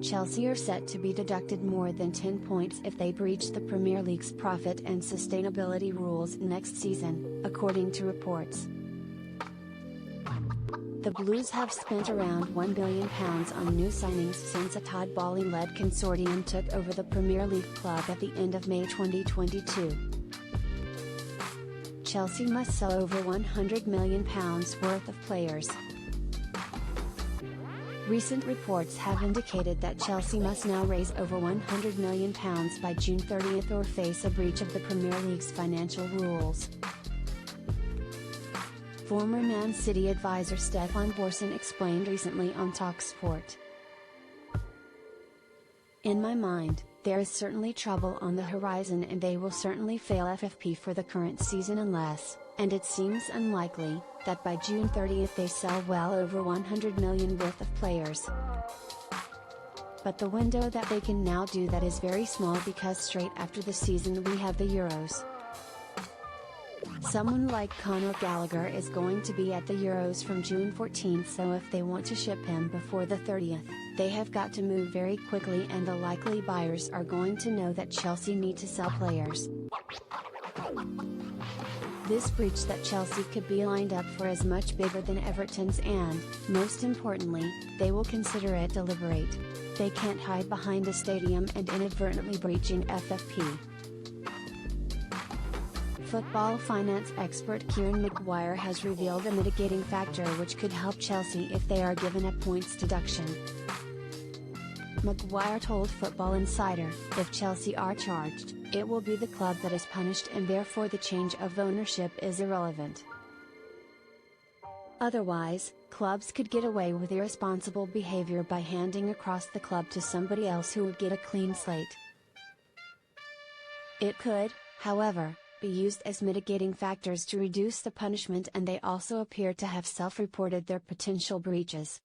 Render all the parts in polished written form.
Chelsea are set to be deducted more than 10 points if they breach the Premier League's profit and sustainability rules next season, according to reports. The Blues have spent around £1 billion on new signings since a Todd Boehly-led consortium took over the Premier League club at the end of May 2022. Chelsea must sell over £100 million worth of players. Recent reports have indicated that Chelsea must now raise over £100 million by June 30 or face a breach of the Premier League's financial rules. Former Man City advisor Stefan Borsan explained recently on TalkSport. "In my mind, there is certainly trouble on the horizon and they will certainly fail FFP for the current season unless, and it seems unlikely, that by June 30 they sell well over £100 million worth of players. But the window that they can now do that is very small because straight after the season we have the Euros. Someone like Conor Gallagher is going to be at the Euros from June 14, so if they want to ship him before the 30th, they have got to move very quickly and the likely buyers are going to know that Chelsea need to sell players. This breach that Chelsea could be lined up for is much bigger than Everton's and, most importantly, they will consider it deliberate. They can't hide behind a stadium and inadvertently breaching FFP." Football finance expert Kieran Maguire has revealed a mitigating factor which could help Chelsea if they are given a points deduction. Maguire told Football Insider, "If Chelsea are charged, it will be the club that is punished and therefore the change of ownership is irrelevant. Otherwise, clubs could get away with irresponsible behavior by handing across the club to somebody else who would get a clean slate. It could, however, be used as mitigating factors to reduce the punishment and they also appear to have self-reported their potential breaches.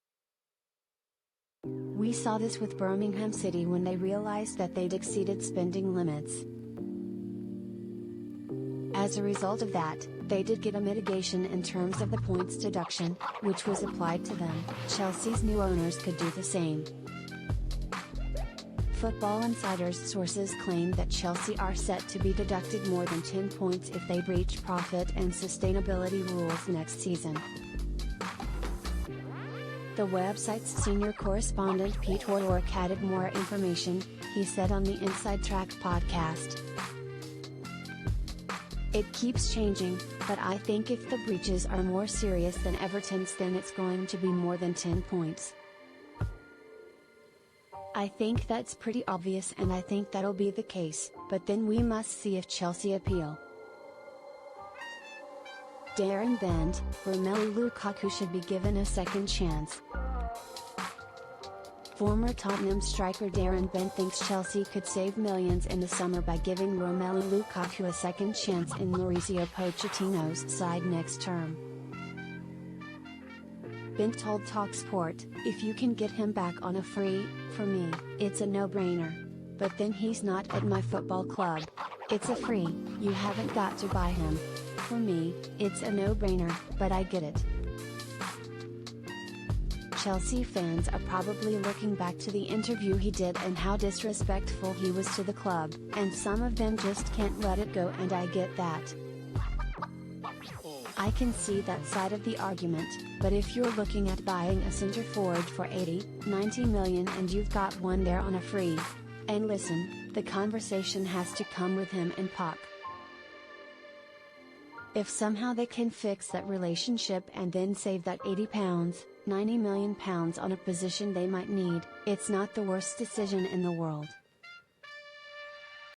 We saw this with Birmingham City when they realized that they'd exceeded spending limits. As a result of that, they did get a mitigation in terms of the points deduction, which was applied to them. Chelsea's new owners could do the same." Football Insider's sources claim that Chelsea are set to be deducted more than 10 points if they breach profit and sustainability rules next season. The website's senior correspondent Pete Warwick added more information. He said on the Inside Track podcast, "It keeps changing, but I think if the breaches are more serious than Everton's then it's going to be more than 10 points. I think that's pretty obvious and I think that'll be the case, but then we must see if Chelsea appeal." Darren Bent, Romelu Lukaku should be given a second chance. Former Tottenham striker Darren Bent thinks Chelsea could save millions in the summer by giving Romelu Lukaku a second chance in Mauricio Pochettino's side next term. Bent told TalkSport, "If you can get him back on a free, for me, it's a no-brainer. But then he's not at my football club. It's a free, you haven't got to buy him. For me, it's a no-brainer, but I get it." Chelsea fans are probably looking back to the interview he did and how disrespectful he was to the club, and some of them just can't let it go and I get that. I can see that side of the argument, but if you're looking at buying a centre forward for 80, 90 million and you've got one there on a free. And listen, the conversation has to come with him and Poch. If somehow they can fix that relationship and then save that £80, £90 million on a position they might need, it's not the worst decision in the world.